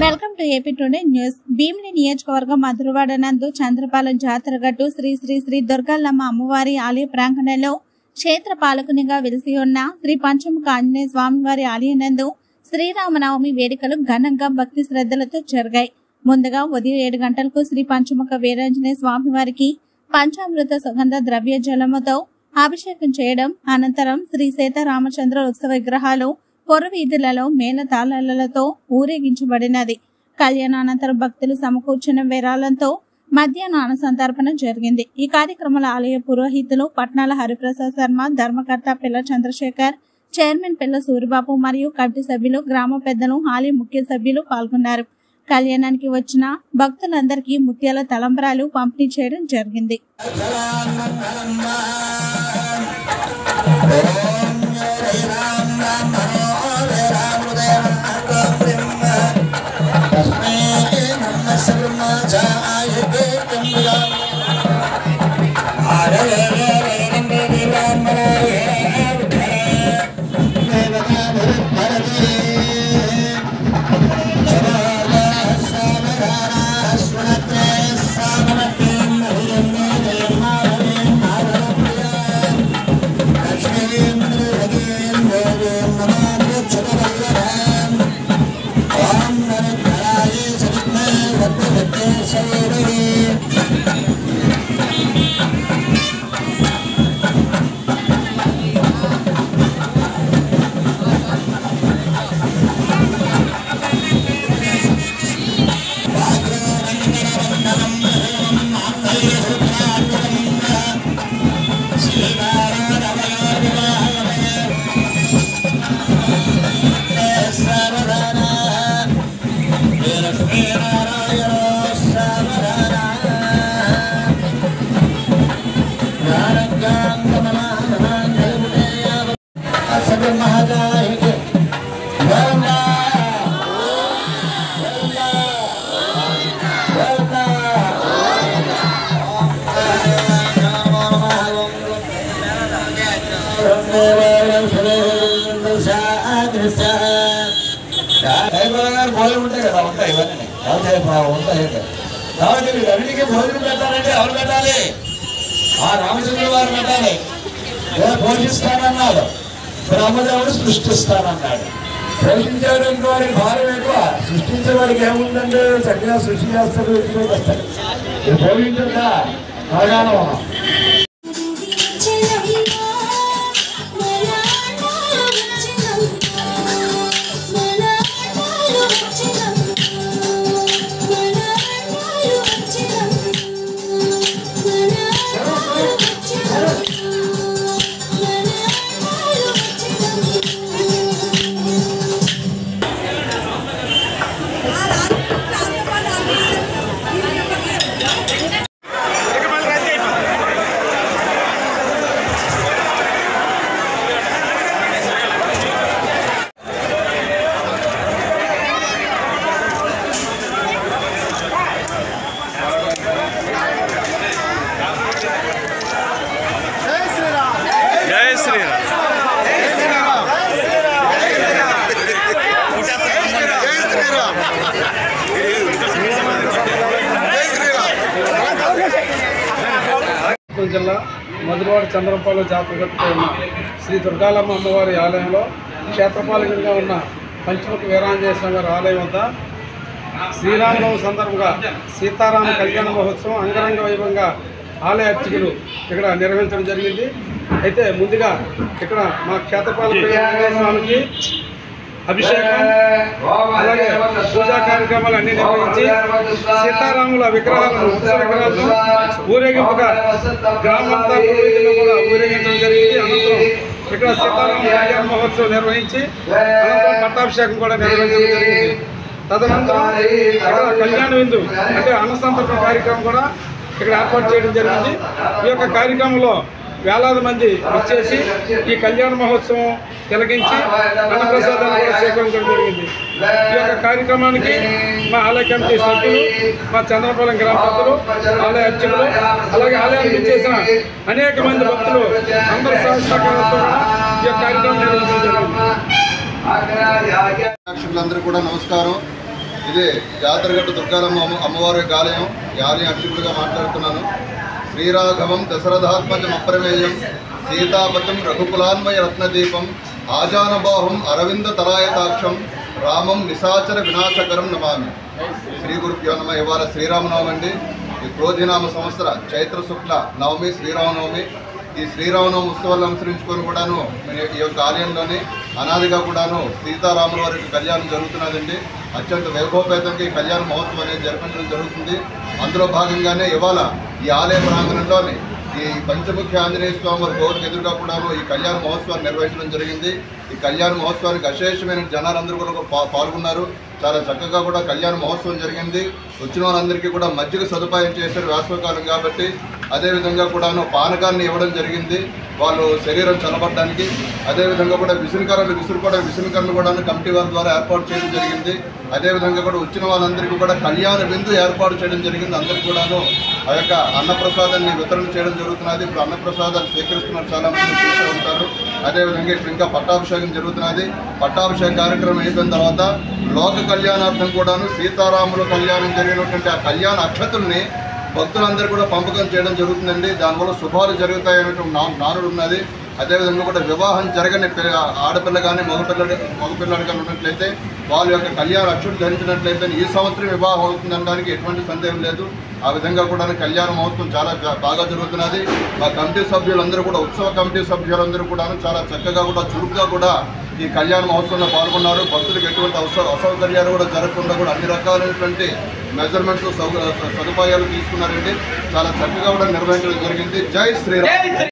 Welcome to AP today news. Bheemili నియోజకవర్గం మధురవాడ నందు చంద్రపాలెం జాతర గట్టు శ్రీ శ్రీ శ్రీ దుర్గల్లమ్మ అమ్మవారి ఆలయ ప్రాంగణంలో క్షేత్ర పాలకునిగా వెలిసి ఉన్న శ్రీ పంచముఖ ఆంజనేయ స్వామివారి ఆలయం నందు శ్రీరామనవమి వేడుకలు ఘనంగా భక్తి శ్రద్ధలతో జరిగాయి. ముందుగా ఉదయం 7 గంటలకు శ్రీ పంచముఖ వీరాంజనేయ స్వామివారికి పంచామృత సుగంధ ద్రవ్య జలముతో అభిషేకం చేయడం, అనంతరం శ్రీ సీతారామచంద్ర ఉత్సవ విగ్రహాలు పొరవీధులలో మేళతాళాలతో ఊరేగించబడినది. కళ్యాణానంతరం భక్తులు సమకూర్చిన విరాళంతో మధ్యాహ్న అన్నసంతర్పణ జరిగింది. ఈ కార్యక్రమంలో ఆలయ పురోహితులు పట్నాల హరిప్రసాద్ శర్మ, ధర్మకర్త పిల్ల చంద్రశేఖర్, చైర్మన్ పిల్ల సూరిబాబు మరియు కమిటీ సభ్యులు, గ్రామ పెద్దలు, ఆలయ ముఖ్య సభ్యులు పాల్గొన్నారు. కళ్యాణానికి వచ్చిన భక్తులందరికీ ముత్యాల తలంబ్రాలు పంపిణీ చేయడం జరిగింది. కాబట్టి వీటన్నిటికీ భోజనం పెట్టాలంటే ఎవరు పెట్టాలి? ఆ రామచంద్ర వారు పెట్టాలి. పోషిస్తానన్నాడు, బ్రహ్మదేవుడు సృష్టిస్తానన్నాడు. పోషించేవాడికి వారికి భారం ఎక్కువ, సృష్టించేవాడికి ఏముందంటే చక్కగా సృష్టి చేస్తాడు, వస్తాడు. ఇది పోషించదా అవగాహన. జిల్లా మధురవాడ చంద్రపాలెం జాతర గట్టుతో ఉన్న శ్రీ దుర్గాలమ్మ అమ్మవారి ఆలయంలో క్షేత్రపాలకునిగా ఉన్న పంచముఖ వీరాంజనేయ స్వామి వారి ఆలయం వద్ద శ్రీరామనవమి సందర్భంగా సీతారామ కళ్యాణ మహోత్సవం అంగరంగ వైభవంగా ఆలయ అర్చకులు ఇక్కడ నిర్వహించడం జరిగింది. అయితే ముందుగా ఇక్కడ మా క్షేత్రపాలక వీరాంజనేయ స్వామికి అభిషేకం, అలాగే పూజా కార్యక్రమాలు అన్ని నిర్వహించి సీతారాముల విగ్రహాలను ఉత్సవ విగ్రహాలను ఊరేగింపుగా గ్రామంతా కూడా ఊరేగించడం జరిగింది. అనంతరం ఇక్కడ సీతారామ కళ్యాణ మహోత్సవం నిర్వహించి అనంతరం పట్టాభిషేకం కూడా నిర్వహించడం జరిగింది. తదనంతరం ఇక్కడ కళ్యాణ విందు అంటే అన్నసంతర్పణ కార్యక్రమం కూడా ఇక్కడ ఏర్పాటు చేయడం జరిగింది. ఈ యొక్క కార్యక్రమంలో వేలాది మంది వచ్చేసి ఈ కళ్యాణ మహోత్సవం తిలకించి అన్నప్రసాదాన్ని కూడా స్వీకరించడం జరిగింది. ఈ యొక్క కార్యక్రమానికి మా ఆలయ కమిటీ సభ్యులు, మా చంద్రపాలెం గ్రామ పెద్దలు, ఆలయ అర్చకులు, అలాగే ఆలయానికి చేసిన అనేక మంది భక్తులు అందరి సహకారంతో ఈ కార్యక్రమం నిర్వహించడం జరిగింది. అందరూ కూడా నమస్కారం. ఇది జాతరగట్టు దుర్గాలమ్మ అమ్మవారి ఆలయం. ఈ ఆలయం అర్చకుడిగా మాట్లాడుతున్నాను. శ్రీరాఘవం దశరథాత్మజం అప్రమేయం సీతాపతం రఘుకులాన్మయ రత్నదీపం ఆజానబాహుం అరవింద తలాయతాక్షం రామం నిశాచర వినాశకరం నమామి. శ్రీ గురుభ్యో నమః. ఇవాళ శ్రీరామనవమి అండి. ఈ క్రోధినామ సంవత్సర చైత్ర శుక్ల నవమి శ్రీరామనవమి. ఈ శ్రీరామనవమి ఉత్సవాలను అనుసరించుకొని కూడాను ఈ యొక్క ఆలయంలోని అనాదిగా కూడాను సీతారాముల వారి కళ్యాణం జరుగుతున్నదండి. అత్యంత వైభవపేతంగా ఈ కళ్యాణ మహోత్సవం అనేది జరిపించడం జరుగుతుంది. అందులో భాగంగానే ఇవాళ ఈ ఆలయ ప్రాంగణంలోని ఈ పంచముఖ్య ఆంజనేయ స్వామి వారి గౌరికి ఎదురుగా కూడాను ఈ కళ్యాణ మహోత్సవాన్ని నిర్వహించడం జరిగింది. ఈ కళ్యాణ మహోత్సవానికి అశేషమైన జనాలందరూ కూడా పాల్గొన్నారు. చాలా చక్కగా కూడా కళ్యాణ మహోత్సవం జరిగింది. వచ్చిన వాళ్ళందరికీ కూడా మజ్జిగ సదుపాయం చేశారు వేసవికాలం కాబట్టి. అదేవిధంగా కూడాను పానకాన్ని ఇవ్వడం జరిగింది వాళ్ళు శరీరం చల్లబడడానికి. అదేవిధంగా కూడా విసురుకరలు కూడా కమిటీ వారి ద్వారా ఏర్పాటు చేయడం జరిగింది. అదేవిధంగా కూడా వచ్చిన వాళ్ళందరికీ కూడా కళ్యాణ విందు ఏర్పాటు చేయడం జరిగింది. అందరికీ కూడాను ఆ యొక్క అన్నప్రసాదాన్ని వితరణ చేయడం జరుగుతున్నది. ఇప్పుడు అన్నప్రసాదాలు స్వీకరిస్తున్నారు, చాలామంది చూస్తూ ఉంటారు. అదేవిధంగా ఇప్పుడు ఇంకా పట్టాభిషేకం జరుగుతున్నది. పట్టాభిషేక కార్యక్రమం అయిపోయిన తర్వాత లోక కళ్యాణార్థం కూడాను సీతారాముల కళ్యాణం జరిగినటువంటి ఆ కళ్యాణ అక్షతుల్ని భక్తులందరూ కూడా పంపకం చేయడం జరుగుతుందండి. దానివల్ల శుభాలు జరుగుతాయనేటువంటి నానుడు ఉన్నది. అదేవిధంగా కూడా వివాహం జరగని ఆడపిల్ల కానీ మగపిల్లడు కానీ ఉన్నట్లయితే వాళ్ళ యొక్క కళ్యాణ అక్షుడు ధరించినట్లయితే ఈ సంవత్సరం వివాహం అవుతుందనడానికి ఎటువంటి సందేహం లేదు. ఆ విధంగా కూడా కళ్యాణ మహోత్సవం చాలా బాగా జరుగుతున్నది. మా కమిటీ సభ్యులందరూ కూడా ఉత్సవ కమిటీ సభ్యులందరూ కూడా చాలా చక్కగా కూడా చురుకుగా కూడా ఈ కళ్యాణ మహోత్సవంలో పాల్గొన్నారు. భక్తులకు ఎటువంటి అసౌకర్యాలు కూడా జరగకుండా కూడా అన్ని రకాలైనటువంటి మెజర్మెంట్లు సదుపాయాలు తీసుకున్నారండి. చాలా చక్కగా కూడా నిర్వహించడం జరిగింది. జై శ్రీరామ్.